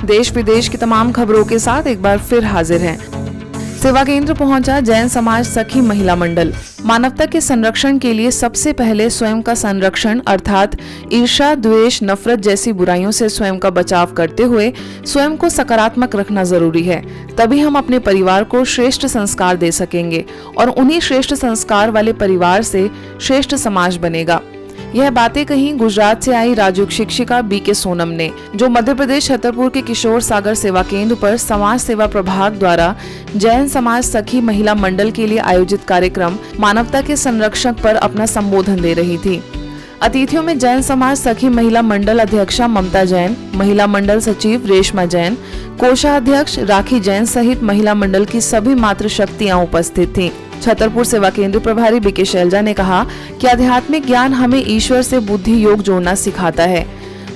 देश विदेश की तमाम खबरों के साथ एक बार फिर हाजिर हैं। सेवा केंद्र पहुंचा जैन समाज सखी महिला मंडल। मानवता के संरक्षण के लिए सबसे पहले स्वयं का संरक्षण अर्थात ईर्ष्या, द्वेष, नफरत जैसी बुराइयों से स्वयं का बचाव करते हुए स्वयं को सकारात्मक रखना जरूरी है। तभी हम अपने परिवार को श्रेष्ठ संस्कार दे सकेंगे और उन्हीं श्रेष्ठ संस्कार वाले परिवार से श्रेष्ठ समाज बनेगा। यह बातें कही गुजरात से आई राजयोग शिक्षिका बीके सोनम ने, जो मध्य प्रदेश छतरपुर के किशोर सागर सेवा केंद्र पर समाज सेवा प्रभाग द्वारा जैन समाज सखी महिला मंडल के लिए आयोजित कार्यक्रम मानवता के संरक्षक पर अपना संबोधन दे रही थी। अतिथियों में जैन समाज सखी महिला मंडल अध्यक्षा ममता जैन, महिला मंडल सचिव रेशमा जैन, कोषाध्यक्ष राखी जैन सहित महिला मंडल की सभी मातृशक्तियां उपस्थित थीं। छतरपुर सेवा केंद्र प्रभारी बीके शैलजा ने कहा कि आध्यात्मिक ज्ञान हमें ईश्वर से बुद्धि योग जोड़ना सिखाता है।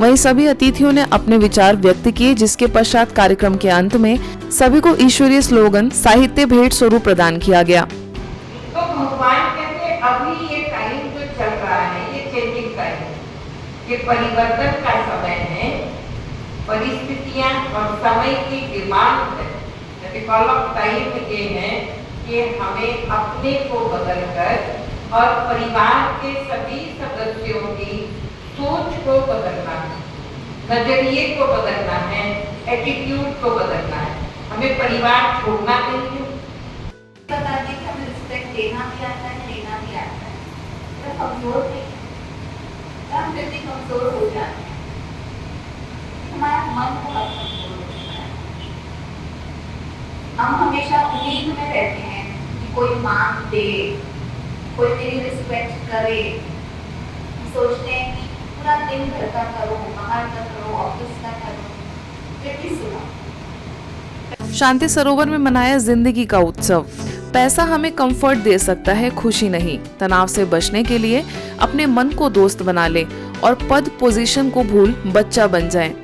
वहीं सभी अतिथियों ने अपने विचार व्यक्त किए, जिसके पश्चात कार्यक्रम के अंत में सभी को ईश्वरीय स्लोगन साहित्य भेंट स्वरूप प्रदान किया गया। तो भगवान कहते अभी ये टाइम जो चल रहा है ये चेंजिंग टाइम, ये परिवर्तन का समय है। परिस्थितियां और समय की डिमांड है, टाइम ये है कि हमें अपने को बदलकर और परिवार के सभी सदस्यों की सोच को बदलना है, नजरिए को बदलना है, एटीट्यूड को बदलना है। हमें परिवार छोड़ना नहीं है। बता दें कि हमें रिस्पेक्ट देना भी आता है, लेना भी आता है। जब कमजोर थे तब जल्दी कमजोर हो जाते हैं, हमारा मन बहुत कमजोर होता है। हम हमेशा उम्मीद में रहते हैं कि कोई मान दे, कोई मेरी रिस्पेक्ट करे। हम सोचते हैं कि पूरा दिन घर का करो, बाहर का करो, ऑफिस का करो, फिर भी सुना। शांति सरोवर में मनाया जिंदगी का उत्सव। पैसा हमें कंफर्ट दे सकता है, खुशी नहीं। तनाव से बचने के लिए अपने मन को दोस्त बना ले और पद पोजीशन को भूल बच्चा बन जाए।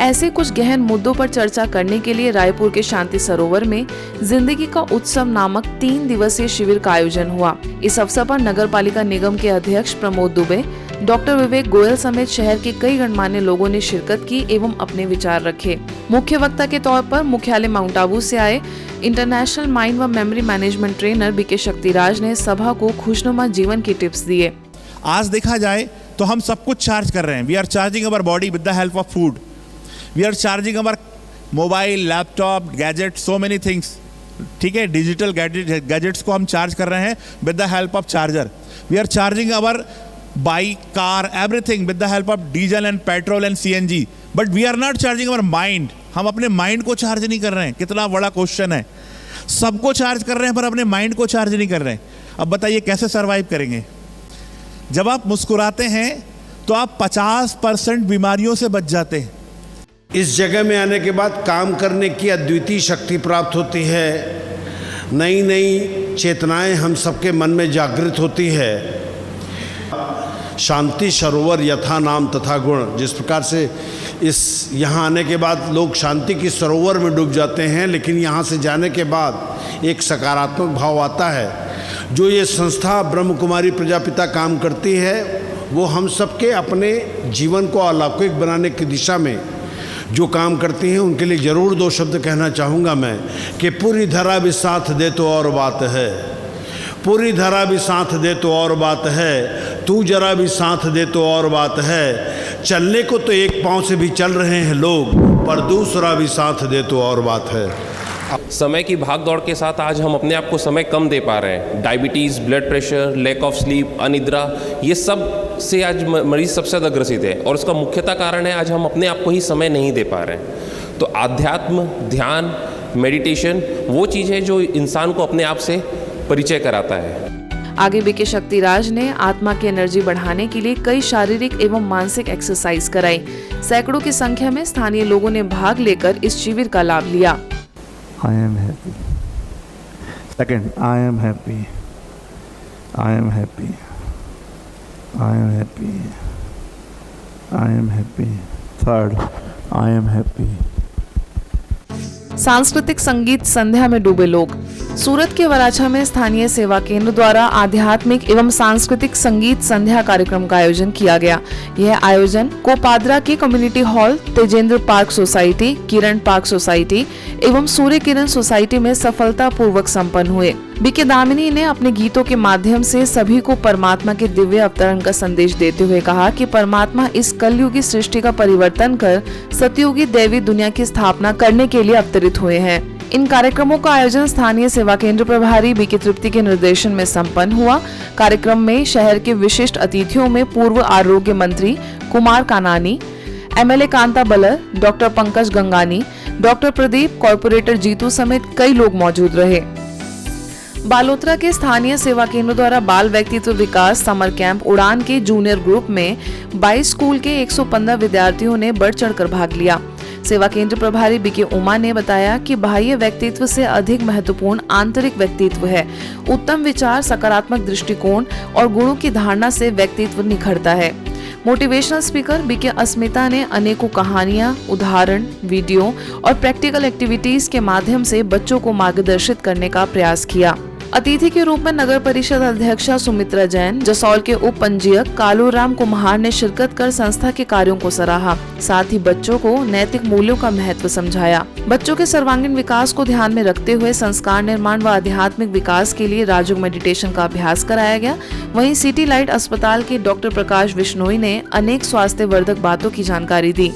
ऐसे कुछ गहन मुद्दों पर चर्चा करने के लिए रायपुर के शांति सरोवर में जिंदगी का उत्सव नामक 3 दिवसीय शिविर का आयोजन हुआ। इस अवसर पर नगर पालिका निगम के अध्यक्ष प्रमोद दुबे, डॉक्टर विवेक गोयल समेत शहर के कई गणमान्य लोगों ने शिरकत की एवं अपने विचार रखे। मुख्य वक्ता के तौर पर मुख्यालय माउंट आबू से आए इंटरनेशनल माइंड व memory management trainer BK Shaktiraj ने सभा को खुशनुमा जीवन की टिप्स दिए। आज देखा जाए तो हम सब कुछ चार्ज कर रहे हैं। We are charging our body with the help of food. We are charging our mobile, laptop, gadget, so many things. ठीक है, डिजिटल गैजेट्स को हम चार्ज कर रहे हैं with the help of charger. We are charging our bike, car, everything with the help of diesel and petrol and CNG. But we are not charging our mind. हम अपने mind को charge नहीं कर रहे हैं। कितना बड़ा क्वेश्चन है। सबको चार्ज कर रहे हैं पर अपने माइंड को चार्ज नहीं कर रहे हैं। अब बताइए कैसे सर्वाइव करेंगे। जब आप मुस्कुराते हैं तो आप 50% बीमारियों से बच जाते हैं। इस जगह में आने के बाद काम करने की अद्वितीय शक्ति प्राप्त होती है। नई नई चेतनाएं हम सबके मन में जागृत होती है। शांति सरोवर यथा नाम तथा गुण, जिस प्रकार से इस यहाँ आने के बाद लोग शांति की सरोवर में डूब जाते हैं, लेकिन यहाँ से जाने के बाद एक सकारात्मक भाव आता है। जो ये संस्था ब्रह्म कुमारी प्रजापिता काम करती है, वो हम सबके अपने जीवन को अलौकिक बनाने की दिशा में जो काम करती हैं, उनके लिए ज़रूर 2 शब्द कहना चाहूँगा मैं कि पूरी धरा भी साथ दे तो और बात है, पूरी धरा भी साथ दे तो और बात है, तू जरा भी साथ दे तो और बात है। चलने को तो एक पाँव से भी चल रहे हैं लोग, पर दूसरा भी साथ दे तो और बात है। समय की भाग दौड़ के साथ आज हम अपने आप को समय कम दे पा रहे हैं। Diabetes, blood pressure, lack of sleep, अनिद्रा, ये सब से आज मरीज सबसे ज़्यादा ग्रसित है और उसका मुख्यतः कारण है आज हम अपने आप को ही समय नहीं दे पा रहे हैं। तो आध्यात्म, ध्यान, मेडिटेशन वो चीज़ है जो इंसान को अपने आप से परिचय कराता है। आगे बीके शक्तिराज ने आत्मा की एनर्जी बढ़ाने के लिए कई शारीरिक एवं मानसिक एक्सरसाइज कराई। सैकड़ों की संख्या में स्थानीय लोगों ने भाग लेकर इस शिविर का लाभ लिया। I am happy. Second, I am happy. I am happy. I am happy. I am happy. Third, I am happy. सांस्कृतिक संगीत संध्या में डूबे लोग। सूरत के वराछा में स्थानीय सेवा केंद्र द्वारा आध्यात्मिक एवं सांस्कृतिक संगीत संध्या कार्यक्रम का आयोजन किया गया। यह आयोजन कोपादरा के community hall, Tejendra park society, Kiran park society एवं सूर्य किरण सोसाइटी में सफलतापूर्वक संपन्न हुए। बीके दामिनी ने अपने गीतों के माध्यम से सभी को परमात्मा के दिव्य अवतरण का संदेश देते हुए कहा कि परमात्मा इस कलयुगी सृष्टि का परिवर्तन कर सतयुगी दैवी दुनिया की स्थापना करने के लिए अवतरित हुए हैं। इन कार्यक्रमों का आयोजन स्थानीय सेवा केंद्र प्रभारी बीके तृप्ति के निर्देशन में संपन्न हुआ। कार्यक्रम में शहर के विशिष्ट अतिथियों में पूर्व आरोग्य मंत्री Kumar Kanani, MLA Kanta Balar, doctor Pankaj Gangani, doctor Pradeep, corporator Jitu समेत कई लोग मौजूद रहे। बालोतरा के स्थानीय सेवा केंद्र द्वारा बाल व्यक्तित्व विकास समर कैंप उड़ान के जूनियर ग्रुप में 22 स्कूल के 115 विद्यार्थियों ने बढ़ चढ़कर भाग लिया। सेवा केंद्र प्रभारी बीके उमा ने बताया कि बाह्य व्यक्तित्व से अधिक महत्वपूर्ण आंतरिक व्यक्तित्व है। उत्तम विचार, सकारात्मक दृष्टिकोण और गुणों की धारणा से व्यक्तित्व निखरता है। मोटिवेशनल स्पीकर बीके अस्मिता ने अनेकों कहानियां, उदाहरण, वीडियो और प्रैक्टिकल एक्टिविटीज के माध्यम से बच्चों को मार्गदर्शित करने का प्रयास किया। अतिथि के रूप में नगर परिषद अध्यक्षा सुमित्रा जैन, जसौल के उप पंजीयक कालूराम कुम्हार ने शिरकत कर संस्था के कार्यों को सराहा। साथ ही बच्चों को नैतिक मूल्यों का महत्व समझाया। बच्चों के सर्वांगीण विकास को ध्यान में रखते हुए संस्कार निर्माण व आध्यात्मिक विकास के लिए राजयोग मेडिटेशन का अभ्यास कराया गया। वहीं सिटी लाइट अस्पताल के डॉक्टर प्रकाश बिश्नोई ने अनेक स्वास्थ्य वर्धक बातों की जानकारी दी।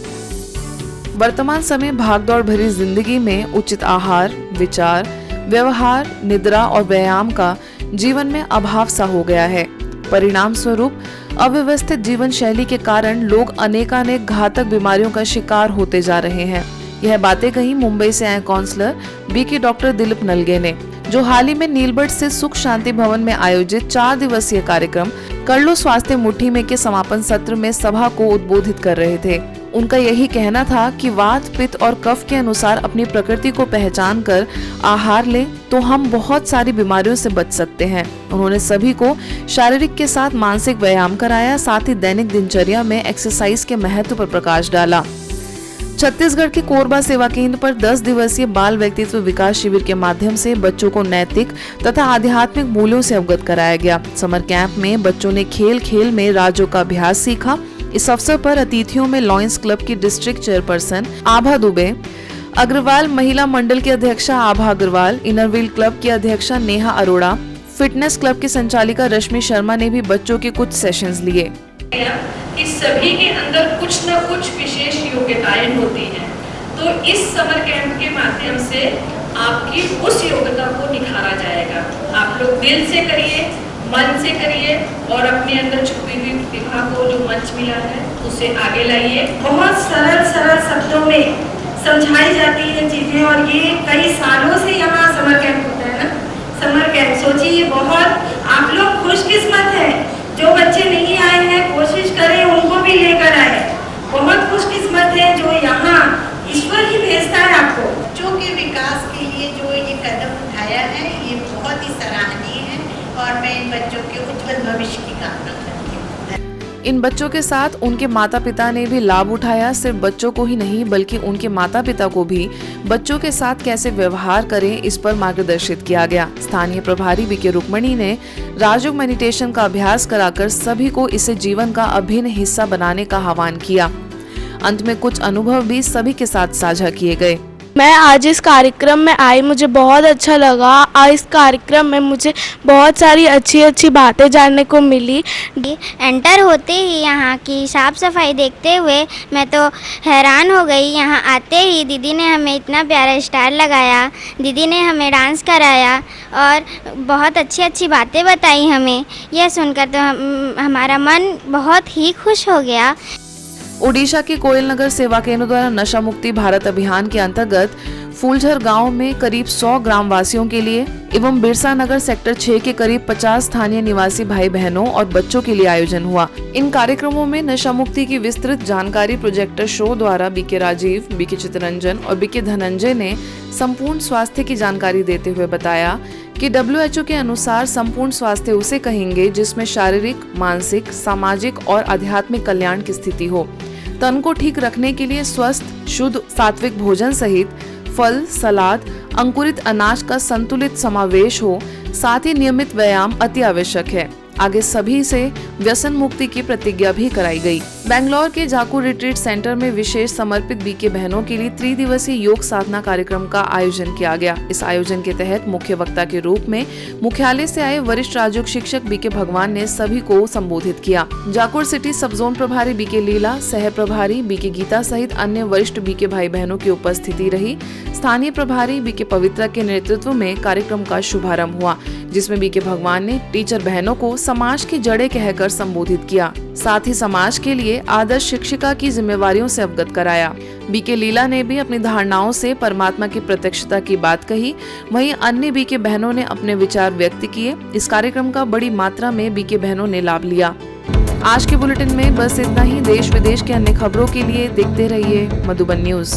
वर्तमान समय भागदौड़ भरी जिंदगी में उचित आहार, विचार, व्यवहार, निद्रा और व्यायाम का जीवन में अभाव सा हो गया है। परिणाम स्वरूप अव्यवस्थित जीवन शैली के कारण लोग अनेकानेक घातक बीमारियों का शिकार होते जा रहे हैं। यह बातें कही मुंबई से आए काउंसलर बीके डॉक्टर दिलीप नलगे ने, जो हाल ही में नीलबर्ट से सुख शांति भवन में आयोजित 4 दिवसीय कार्यक्रम कर लो स्वास्थ्य मुट्ठी में के समापन सत्र में सभा को उद्बोधित कर रहे थे। उनका यही कहना था कि वात, पित्त और कफ के अनुसार अपनी प्रकृति को पहचान कर आहार लें तो हम बहुत सारी बीमारियों से बच सकते हैं। उन्होंने सभी को शारीरिक के साथ मानसिक व्यायाम कराया, साथ ही दैनिक दिनचर्या में एक्सरसाइज के महत्व पर प्रकाश डाला। छत्तीसगढ़ के कोरबा सेवा केंद्र पर 10 दिवसीय बाल व्यक्तित्व विकास शिविर के माध्यम से बच्चों को नैतिक तथा आध्यात्मिक मूल्यों से अवगत कराया गया। समर कैंप में बच्चों ने खेल खेल में राजयोग का अभ्यास सीखा। इस अवसर पर अतिथियों में लॉयंस क्लब की डिस्ट्रिक्ट चेयरपर्सन आभा दुबे, अग्रवाल महिला मंडल की अध्यक्षा आभा अग्रवाल, इनरव्हील क्लब की अध्यक्षा नेहा अरोड़ा, फिटनेस क्लब की संचालिका रश्मि शर्मा ने भी बच्चों के कुछ सेशंस लिए। कि सभी के अंदर कुछ न कुछ विशेष योग्यताएं होती हैं, तो इस समर कैंप के माध्यम से आपकी उस योग्यता को निखारा जाएगा। आप लोग दिल से करिए, मन से करिए और अपने अंदर छुपी हुई प्रतिभा को जो मंच मिला है उसे आगे लाइए। बहुत सरल सरल शब्दों में समझाई जाती है चीजें, और ये कई सालों से यहाँ समर कैंप होता है ना। समर कैंप सोचिए, बहुत आप लोग खुशकिस्मत हैं। जो बच्चे नहीं आए हैं कोशिश करें उनको भी लेकर आए। बहुत खुशकिस्मत है जो यहाँ ईश्वर ही भेजता है आपको। बच्चों के विकास के लिए जो ये कदम उठाया है ये बहुत ही सराहनीय है और मैं इन बच्चों के उज्जवल भविष्य की कामना करती हूँ। इन बच्चों के साथ उनके माता पिता ने भी लाभ उठाया। सिर्फ बच्चों को ही नहीं बल्कि उनके माता पिता को भी बच्चों के साथ कैसे व्यवहार करें इस पर मार्गदर्शित किया गया। स्थानीय प्रभारी बीके रुक्मणी ने राजयोग मेडिटेशन का अभ्यास कराकर सभी को इसे जीवन का अभिन्न हिस्सा बनाने का आह्वान किया। अंत में कुछ अनुभव भी सभी के साथ साझा किए गए। मैं आज इस कार्यक्रम में आई, मुझे बहुत अच्छा लगा। और इस कार्यक्रम में मुझे बहुत सारी अच्छी अच्छी बातें जानने को मिली। एंटर होते ही यहाँ की साफ़ सफाई देखते हुए मैं तो हैरान हो गई। यहाँ आते ही दीदी ने हमें इतना प्यारा स्टार लगाया, दीदी ने हमें डांस कराया और बहुत अच्छी अच्छी बातें बताई हमें। यह सुनकर तो हमारा मन बहुत ही खुश हो गया। ओडिशा के कोयल नगर सेवा केंद्र द्वारा नशा मुक्ति भारत अभियान के अंतर्गत फूलझर गांव में करीब 100 ग्रामवासियों के लिए एवं बिरसा नगर सेक्टर 6 के करीब 50 स्थानीय निवासी भाई बहनों और बच्चों के लिए आयोजन हुआ। इन कार्यक्रमों में नशा मुक्ति की विस्तृत जानकारी प्रोजेक्टर शो द्वारा बीके राजीव, बीके चितरंजन और बीके धनंजय ने संपूर्ण स्वास्थ्य की जानकारी देते हुए बताया कि WHO के अनुसार संपूर्ण स्वास्थ्य उसे कहेंगे जिसमें शारीरिक, मानसिक, सामाजिक और आध्यात्मिक कल्याण की स्थिति हो। तन को ठीक रखने के लिए स्वस्थ, शुद्ध, सात्विक भोजन सहित फल, सलाद, अंकुरित अनाज का संतुलित समावेश हो, साथ ही नियमित व्यायाम अति आवश्यक है। आगे सभी से व्यसन मुक्ति की प्रतिज्ञा भी कराई गई। बेंगलोर के जाकू रिट्रीट सेंटर में विशेष समर्पित बीके बहनों के लिए त्रिदिवसीय योग साधना कार्यक्रम का आयोजन किया गया। इस आयोजन के तहत मुख्य वक्ता के रूप में मुख्यालय से आए वरिष्ठ राजयोग शिक्षक बीके भगवान ने सभी को संबोधित किया। जाकुर सिटी सब जोन प्रभारी बीके लीला, सह प्रभारी बीके गीता सहित अन्य वरिष्ठ बीके भाई बहनों की उपस्थिति रही। स्थानीय प्रभारी बीके पवित्रा के नेतृत्व में कार्यक्रम का शुभारंभ हुआ, जिसमें बीके भगवान ने टीचर बहनों को समाज की जड़ें कहकर संबोधित किया। साथ ही समाज के लिए आदर्श शिक्षिका की जिम्मेवारियों से अवगत कराया। बीके लीला ने भी अपनी धारणाओं से परमात्मा की प्रत्यक्षता की बात कही। वहीं अन्य बीके बहनों ने अपने विचार व्यक्त किए। इस कार्यक्रम का बड़ी मात्रा में बीके बहनों ने लाभ लिया। आज के बुलेटिन में बस इतना ही। देश विदेश के अन्य खबरों के लिए देखते रहिए मधुबन न्यूज।